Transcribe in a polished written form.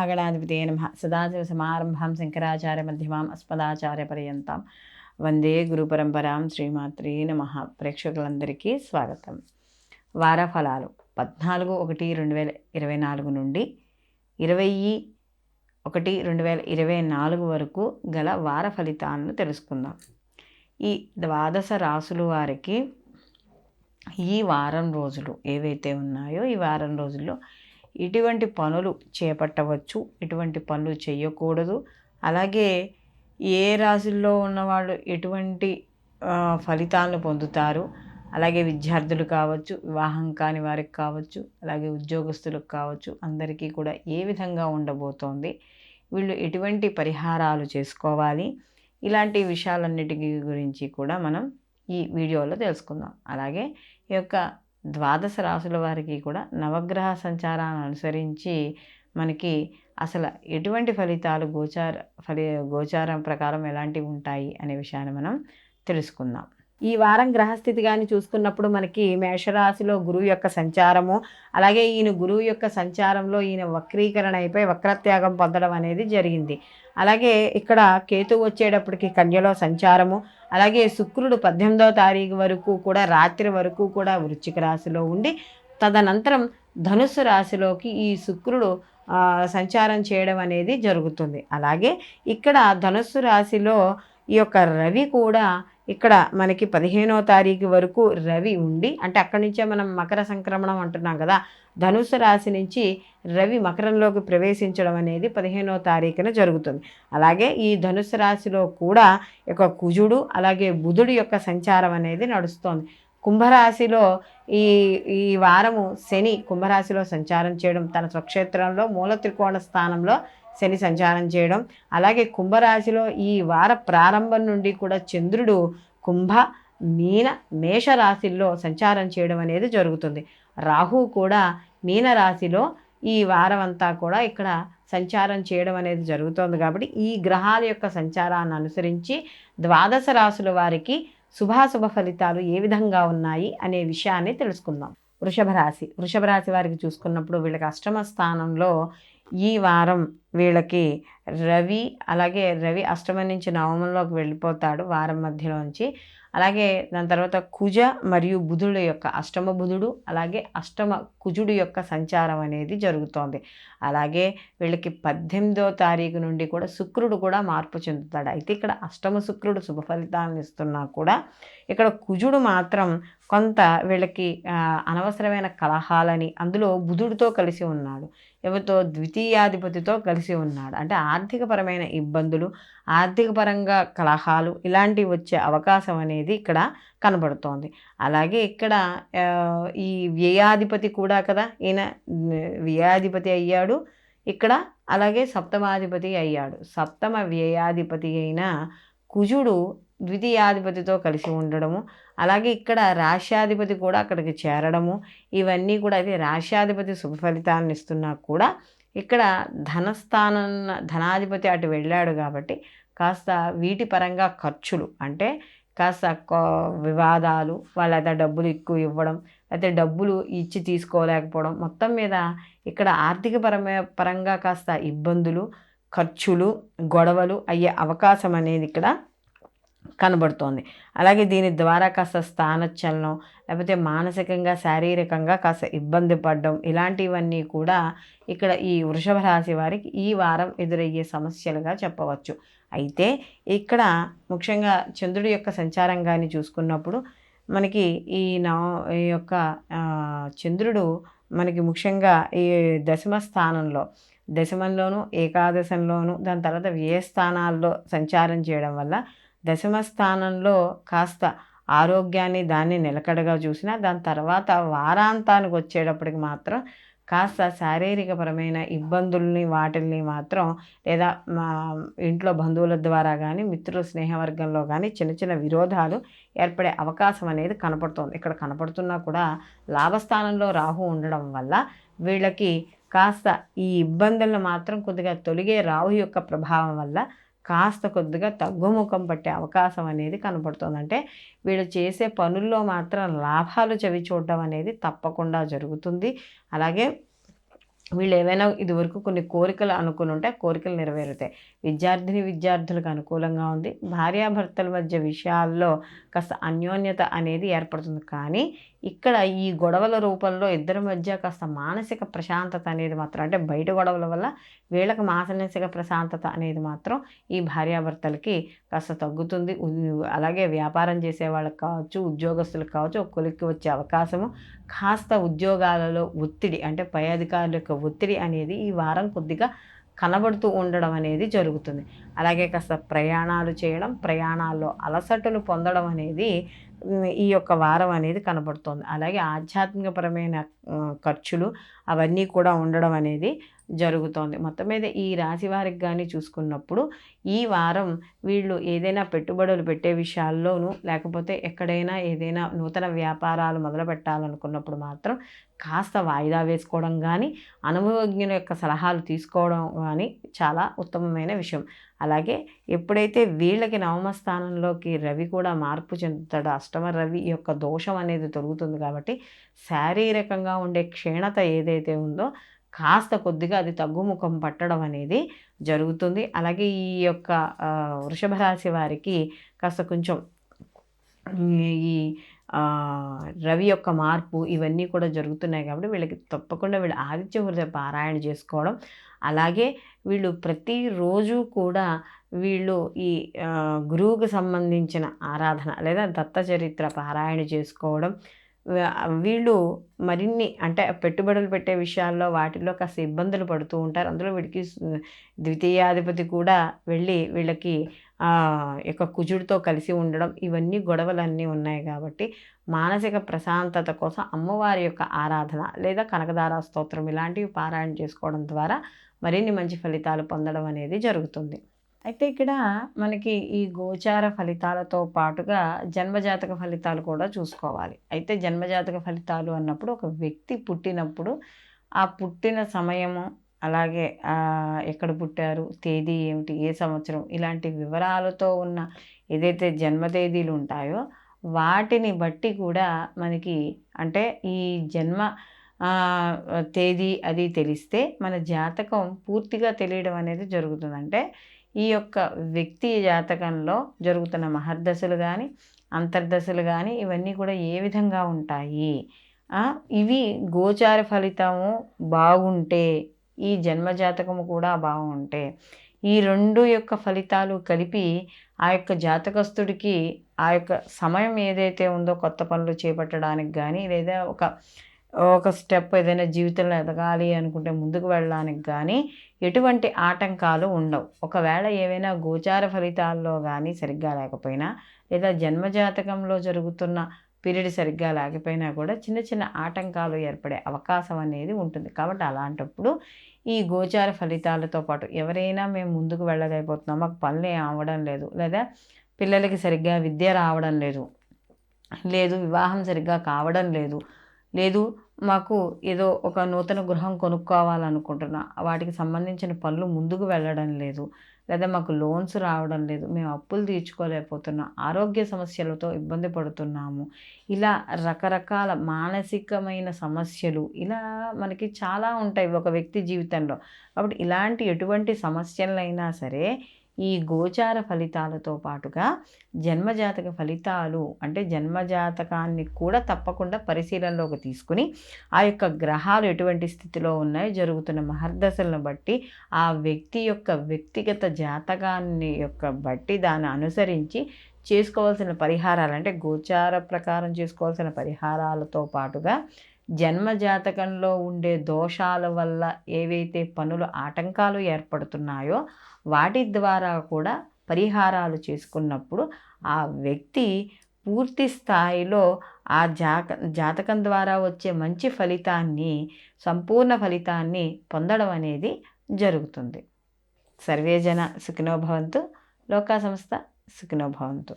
శ్రీమహాగణాధిపతయే నమః. సదాశివసమారంభాం శంకరాచార్యమధ్యమాం అస్మదాచార్యపర్యంతం వందే గురుపరంపరాం. శ్రీమాత్రే నమః. ప్రేక్షకులందరికీ స్వాగతం. వారఫలాలు 14/1/2024 నుండి 20/1/2024 వరకు గల వార ఫలితాలను తెలుసుకుందాం. ఈ ద్వాదశ రాసుల వారికి ఈ వారం రోజులు ఏవైతే ఉన్నాయో ఈ వారం రోజుల్లో ఎటువంటి పనులు చేపట్టవచ్చు, ఎటువంటి పనులు చేయకూడదు, అలాగే ఏ రాశుల్లో ఉన్నవాళ్ళు ఎటువంటి ఫలితాలను పొందుతారు, అలాగే విద్యార్థులు కావచ్చు, వివాహం కాని వారికి కావచ్చు, అలాగే ఉద్యోగస్తులకు కావచ్చు, అందరికీ కూడా ఏ విధంగా ఉండబోతోంది, వీళ్ళు ఎటువంటి పరిహారాలు చేసుకోవాలి, ఇలాంటి విషయాలన్నిటి గురించి కూడా మనం ఈ వీడియోలో తెలుసుకుందాం. అలాగే ఈ యొక్క ద్వాదశ రాశుల వారికి కూడా నవగ్రహ సంచారాన్ని అనుసరించి మనకి అసలు ఎటువంటి ఫలితాలు గోచారం ప్రకారం ఎలాంటివి ఉంటాయి అనే విషయాన్ని మనం తెలుసుకుందాం. ఈ వారం గ్రహస్థితి కానీ చూసుకున్నప్పుడు మనకి మేషరాశిలో గురువు యొక్క సంచారము, అలాగే ఈయన గురువు యొక్క సంచారంలో ఈయన వక్రీకరణ అయిపోయి వక్రత్యాగం పొందడం అనేది జరిగింది. అలాగే ఇక్కడ కేతు వచ్చేటప్పటికి కన్యలో సంచారము, అలాగే శుక్రుడు 18వ తారీఖు వరకు కూడా రాత్రి వరకు కూడా వృశ్చిక రాశిలో ఉండి తదనంతరం ధనుస్సు రాశిలోకి ఈ శుక్రుడు సంచారం చేయడం అనేది జరుగుతుంది. అలాగే ఇక్కడ ధనుస్సు రాశిలో ఈ యొక్క రవి కూడా ఇక్కడ మనకి 15వ తారీఖు వరకు రవి ఉండి, అంటే అక్కడి నుంచే మనం మకర సంక్రమణం అంటున్నాం కదా, ధనుసు రాశి నుంచి రవి మకరంలోకి ప్రవేశించడం అనేది 15వ తారీఖున జరుగుతుంది. అలాగే ఈ ధనుసు రాశిలో కూడా యొక్క కుజుడు అలాగే బుధుడు యొక్క సంచారం అనేది నడుస్తోంది. కుంభరాశిలో ఈ వారము శని కుంభరాశిలో సంచారం చేయడం, తన స్వక్షేత్రంలో మూల త్రికోణ స్థానంలో శని సంచారం చేయడం, అలాగే కుంభరాశిలో ఈ వార ప్రారంభం నుండి కూడా చంద్రుడు కుంభ మీన మేష రాశిల్లో సంచారం చేయడం అనేది జరుగుతుంది. రాహు కూడా మీన రాశిలో ఈ వారం అంతా కూడా ఇక్కడ సంచారం చేయడం అనేది జరుగుతుంది. కాబట్టి ఈ గ్రహాల యొక్క సంచారాన్ని అనుసరించి ద్వాదశ రాశుల వారికి శుభాశుభ ఫలితాలు ఏ విధంగా ఉన్నాయి అనే విషయాన్ని తెలుసుకుందాం. వృషభ రాశి వారికి చూసుకున్నప్పుడు వీళ్ళకి అష్టమ స్థానంలో ఈ వారం వీళ్ళకి రవి అష్టమం నుంచి నవమంలోకి వెళ్ళిపోతాడు వారం మధ్యలోంచి. అలాగే దాని తర్వాత కుజ మరియు బుధుడు యొక్క అష్టమ బుధుడు అలాగే అష్టమ కుజుడు యొక్క సంచారం అనేది జరుగుతోంది. అలాగే వీళ్ళకి 18వ తారీఖు నుండి కూడా శుక్రుడు కూడా మార్పు చెందుతాడు. అయితే ఇక్కడ అష్టమ శుక్రుడు శుభ ఫలితాలను ఇస్తున్నా కూడా ఇక్కడ కుజుడు మాత్రం కొంత వీళ్ళకి అనవసరమైన కలహాలని, అందులో బుధుడితో కలిసి ఉన్నాడు, ఎవరితో ద్వితీయాధిపతితో కలిసి ఉన్నాడు, అంటే ఆర్థికపరమైన ఇబ్బందులు, ఆర్థిక పరంగా కలహాలు ఇలాంటివి వచ్చే అవకాశం అనేది ఇక్కడ కనబడుతోంది. అలాగే ఇక్కడ ఈ వ్యయాధిపతి కూడా కదా, ఈయన వ్యయాధిపతి అయ్యాడు ఇక్కడ, అలాగే సప్తమాధిపతి అయ్యాడు. సప్తమ వ్యయాధిపతి అయిన కుజుడు ద్వితీయాధిపతితో కలిసి ఉండడము, అలాగే ఇక్కడ రాష్ట్రాధిపతి కూడా అక్కడికి చేరడము, ఇవన్నీ కూడా అయితే రాష్ట్రాధిపతి శుభ ఫలితాలను ఇస్తున్నా కూడా ఇక్కడ ధనాధిపతి అటు వెళ్ళాడు కాబట్టి కాస్త వీటి పరంగా ఖర్చులు, అంటే కాస్త వివాదాలు, వాళ్ళ డబ్బులు ఎక్కువ ఇవ్వడం, అయితే డబ్బులు ఇచ్చి తీసుకోలేకపోవడం, మొత్తం మీద ఇక్కడ ఆర్థిక పరంగా కాస్త ఇబ్బందులు, ఖర్చులు, గొడవలు అయ్యే అవకాశం అనేది ఇక్కడ కనబడుతోంది. అలాగే దీని ద్వారా కాస్త స్థానచలనం, లేకపోతే మానసికంగా శారీరకంగా కాస్త ఇబ్బంది పడడం, ఇలాంటివన్నీ కూడా ఇక్కడ ఈ వృషభ రాశి వారికి ఈ వారం ఎదురయ్యే సమస్యలుగా చెప్పవచ్చు. అయితే ఇక్కడ ముఖ్యంగా చంద్రుడి యొక్క సంచారం కానీ చూసుకున్నప్పుడు మనకి ఈ యొక్క చంద్రుడు మనకి ముఖ్యంగా ఈ దశమంలోను ఏకాదశంలోను దాని తర్వాత వ్యయ స్థానాల్లో సంచారం చేయడం వల్ల దశమ స్థానంలో కాస్త ఆరోగ్యాన్ని దాన్ని నిలకడగా చూసినా, దాని తర్వాత వారాంతానికి వచ్చేటప్పటికి మాత్రం కాస్త శారీరకపరమైన ఇబ్బందుల్ని వాటిల్ని మాత్రం, లేదా మా ఇంట్లో బంధువుల ద్వారా కానీ మిత్రుల స్నేహవర్గంలో కానీ చిన్న చిన్న విరోధాలు ఏర్పడే అవకాశం అనేది కనపడుతోంది. ఇక్కడ కనపడుతున్నా కూడా లాభస్థానంలో రాహు ఉండడం వల్ల వీళ్ళకి కాస్త ఈ ఇబ్బందులను మాత్రం కొద్దిగా తొలగే రాహు యొక్క ప్రభావం వల్ల కాస్త కొద్దిగా తగ్గుముఖం పట్టే అవకాశం అనేది కనపడుతుంది. అంటే వీళ్ళు చేసే పనుల్లో మాత్రం లాభాలు చవి చూడడం అనేది తప్పకుండా జరుగుతుంది. అలాగే వీళ్ళు ఏవైనా ఇదివరకు కొన్ని కోరికలు అనుకుని ఉంటే ఆ కోరికలు నెరవేరుతాయి. విద్యార్థులకు అనుకూలంగా ఉంది. భార్యాభర్తల మధ్య విషయాల్లో కాస్త అన్యోన్యత అనేది ఏర్పడుతుంది. కానీ ఇక్కడ ఈ గొడవల రూపంలో ఇద్దరి మధ్య కాస్త మానసిక ప్రశాంతత అనేది మాత్రం, అంటే బయట గొడవల వల్ల వీళ్ళకి మానసిక ప్రశాంతత అనేది మాత్రం ఈ భార్యాభర్తలకి కాస్త తగ్గుతుంది. అలాగే వ్యాపారం చేసే వాళ్ళకి కావచ్చు, ఉద్యోగస్తులకు కావచ్చు, ఒక కొలిక్కి వచ్చే అవకాశము, కాస్త ఉద్యోగాలలో ఒత్తిడి, అంటే పై అధికారుల యొక్క ఒత్తిడి అనేది ఈ వారం కొద్దిగా కనబడుతూ ఉండడం అనేది జరుగుతుంది. అలాగే కాస్త ప్రయాణాలు చేయడం, ప్రయాణాల్లో అలసటలు పొందడం అనేది ఈ యొక్క వారం అనేది కనబడుతోంది. అలాగే ఆధ్యాత్మికపరమైన ఖర్చులు అవన్నీ కూడా ఉండడం అనేది జరుగుతోంది. మొత్తం మీద ఈ రాశి వారికి కానీ చూసుకున్నప్పుడు ఈ వారం వీళ్ళు ఏదైనా పెట్టుబడులు పెట్టే విషయాల్లోనూ, లేకపోతే ఎక్కడైనా ఏదైనా నూతన వ్యాపారాలు మొదలు పెట్టాలనుకున్నప్పుడు మాత్రం కాస్త వాయిదా వేసుకోవడం కానీ, అనుభవజ్ఞుల యొక్క సలహాలు తీసుకోవడం కానీ చాలా ఉత్తమమైన విషయం. అలాగే ఎప్పుడైతే వీళ్ళకి నవమ స్థానంలోకి రవి కూడా మార్పు చెందుతాడో, అష్టమ రవి యొక్క దోషం అనేది తొలుగుతుంది కాబట్టి శారీరకంగా ఉండే క్షీణత ఏదైతే ఉందో కాస్త కొద్దిగా అది తగ్గుముఖం పట్టడం అనేది జరుగుతుంది. అలాగే ఈ యొక్క వృషభ రాశి వారికి కాస్త కొంచెం ఈ రవి యొక్క మార్పు ఇవన్నీ కూడా జరుగుతున్నాయి కాబట్టి వీళ్ళకి తప్పకుండా వీళ్ళు ఆదిత్య హృదయ పారాయణ చేసుకోవడం, అలాగే వీళ్ళు ప్రతిరోజు కూడా వీళ్ళు ఈ గురువుకు సంబంధించిన ఆరాధన లేదా దత్త చరిత్ర పారాయణ చేసుకోవడం, వీళ్ళు మరిన్ని అంటే పెట్టుబడులు పెట్టే విషయాల్లో వాటిల్లో కాస్త ఇబ్బందులు పడుతూ ఉంటారు. అందులో వీడికి ద్వితీయాధిపతి కూడా వెళ్ళి వీళ్ళకి యొక్క కుజుడితో కలిసి ఉండడం, ఇవన్నీ గొడవలన్నీ ఉన్నాయి కాబట్టి మానసిక ప్రశాంతత కోసం అమ్మవారి యొక్క ఆరాధన లేదా కనకదార స్తోత్రం ఇలాంటివి పారాయణ చేసుకోవడం ద్వారా మరిన్ని మంచి ఫలితాలు పొందడం అనేది జరుగుతుంది. అయితే ఇక్కడ మనకి ఈ గోచార ఫలితాలతో పాటుగా జన్మజాతక ఫలితాలు కూడా చూసుకోవాలి. అయితే జన్మజాతక ఫలితాలు అన్నప్పుడు ఒక వ్యక్తి పుట్టినప్పుడు ఆ పుట్టిన సమయము, అలాగే ఎక్కడ పుట్టారు, తేదీ ఏమిటి, ఏ సంవత్సరం, ఇలాంటి వివరాలతో ఉన్న ఏదైతే జన్మ తేదీలు ఉంటాయో వాటిని బట్టి కూడా మనకి, అంటే ఈ జన్మ తేదీ అది తెలిస్తే మన జాతకం పూర్తిగా తెలియడం అనేది జరుగుతుంది. అంటే ఈ యొక్క వ్యక్తి జాతకంలో జరుగుతున్న మహర్దశలు కానీ, అంతర్దశలు కానీ ఇవన్నీ కూడా ఏ విధంగా ఉంటాయి, ఇవి గోచార ఫలితము బాగుంటే, ఈ జన్మజాతకము కూడా బాగుంటే, ఈ రెండు యొక్క ఫలితాలు కలిపి ఆ యొక్క జాతకస్తుడికి ఆ యొక్క సమయం ఏదైతే ఉందో కొత్త పనులు చేపట్టడానికి కానీ, లేదా ఒక స్టెప్ ఏదైనా జీవితంలో ఎదగాలి అనుకుంటే ముందుకు వెళ్ళడానికి కానీ ఎటువంటి ఆటంకాలు ఉండవు. ఒకవేళ ఏవైనా గోచార ఫలితాల్లో కానీ సరిగ్గా లేకపోయినా, లేదా జన్మజాతకంలో జరుగుతున్న పీరియడ్ సరిగ్గా లేకపోయినా కూడా చిన్న చిన్న ఆటంకాలు ఏర్పడే అవకాశం అనేది ఉంటుంది. కాబట్టి అలాంటప్పుడు ఈ గోచార ఫలితాలతో పాటు ఎవరైనా మేము ముందుకు వెళ్ళలేకపోతున్నాం, మాకు పనులు ఏం అవ్వడం లేదు, లేదా పిల్లలకి సరిగ్గా విద్య రావడం లేదు, వివాహం సరిగ్గా కావడం లేదు, మాకు ఏదో ఒక నూతన గృహం కొనుక్కోవాలనుకుంటున్నా, వాటికి సంబంధించిన పనులు ముందుకు వెళ్ళడం లేదు, లేదా మాకు లోన్స్ రావడం లేదు, మేము అప్పులు తీర్చుకోలేకపోతున్నాం, ఆరోగ్య సమస్యలతో ఇబ్బంది పడుతున్నాము, ఇలా రకరకాల మానసికమైన సమస్యలు ఇలా మనకి చాలా ఉంటాయి ఒక వ్యక్తి జీవితంలో. కాబట్టి ఇలాంటి ఎటువంటి సమస్యలైనా సరే ఈ గోచార ఫలితాలతో పాటుగా జన్మజాతక ఫలితాలు, అంటే జన్మజాతకాన్ని కూడా తప్పకుండా పరిశీలనలోకి తీసుకుని ఆ యొక్క గ్రహాలు ఎటువంటి స్థితిలో ఉన్నాయో, జరుగుతున్న మహర్దశలను బట్టి ఆ వ్యక్తి యొక్క వ్యక్తిగత జాతకాన్ని బట్టి దాన్ని అనుసరించి చేసుకోవాల్సిన పరిహారాలు, అంటే గోచార ప్రకారం చేసుకోవాల్సిన పరిహారాలతో పాటుగా జన్మజాతకంలో ఉండే దోషాల వల్ల ఏవైతే పనులు ఆటంకాలు ఏర్పడుతున్నాయో వాటి ద్వారా కూడా పరిహారాలు చేసుకున్నప్పుడు ఆ వ్యక్తి పూర్తి స్థాయిలో ఆ జాతకం ద్వారా వచ్చే మంచి ఫలితాన్ని, సంపూర్ణ ఫలితాన్ని పొందడం అనేది జరుగుతుంది. సర్వేజన సుఖినో భవంతు, లోకా సంస్థ సుఖినో భవంతు.